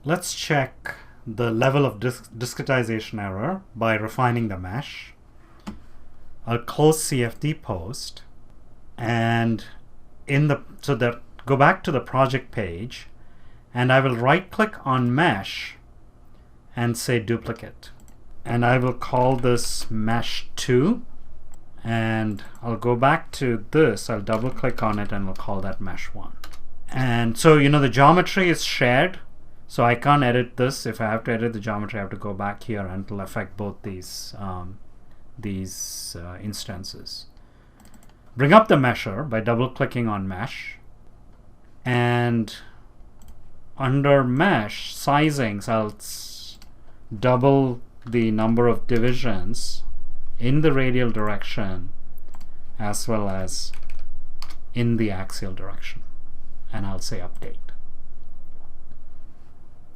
let's check the level of discretization error by refining the mesh. I'll close CFD post, and go back to the project page, and I will right click on mesh and say duplicate, and I will call this mesh 2, and I'll go back to this, I'll double click on it, and we'll call that mesh 1. And so the geometry is shared, so I can't edit this. If I have to edit the geometry, I have to go back here, and it'll affect both these instances. Bring up the mesher by double clicking on mesh, and under mesh sizings, I'll double the number of divisions in the radial direction as well as in the axial direction, and I'll say update.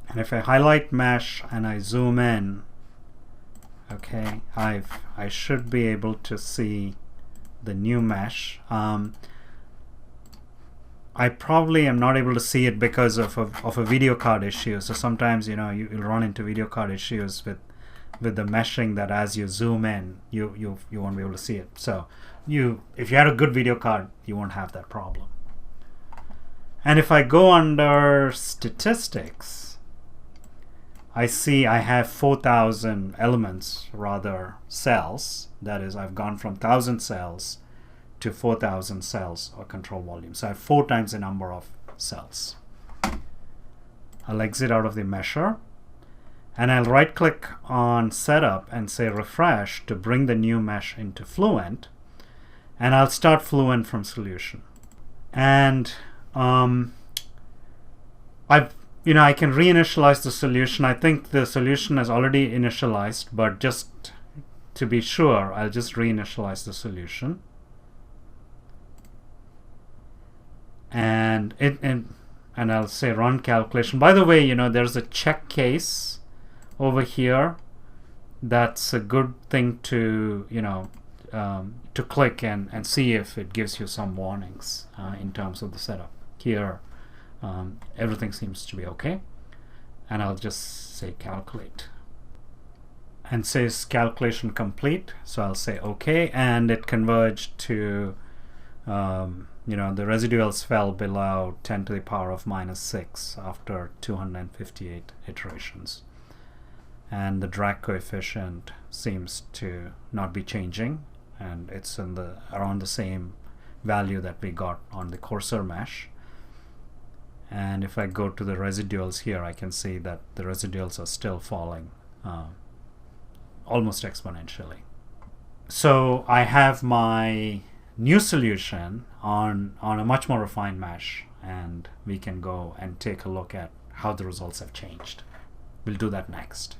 And if I highlight mesh and I zoom in, okay, I should be able to see the new mesh. I probably am not able to see it because of a video card issue. So sometimes you'll run into video card issues with the meshing, that as you zoom in, you won't be able to see it. So if you had a good video card, you won't have that problem. And if I go under statistics, I see I have 4,000 elements, rather cells. That is, I've gone from 1,000 cells to 4,000 cells or control volume. So I have 4 times the number of cells. I'll exit out of the mesher, and I'll right click on setup and say refresh to bring the new mesh into Fluent, and I'll start Fluent from solution. And I can reinitialize the solution. I think the solution is already initialized, but just to be sure, I'll just reinitialize the solution. And I'll say run calculation. By the way, there's a check case over here. That's a good thing to to click and see if it gives you some warnings in terms of the setup. Here, everything seems to be okay, and I'll just say calculate, and says calculation complete. So I'll say okay, and it converged to the residuals fell below 10 to the power of -6 after 258 iterations, and the drag coefficient seems to not be changing, and it's in around the same value that we got on the Corsair mesh. And if I go to the residuals here, I can see that the residuals are still falling almost exponentially. So I have my new solution on a much more refined mesh, and we can go and take a look at how the results have changed. We'll do that next.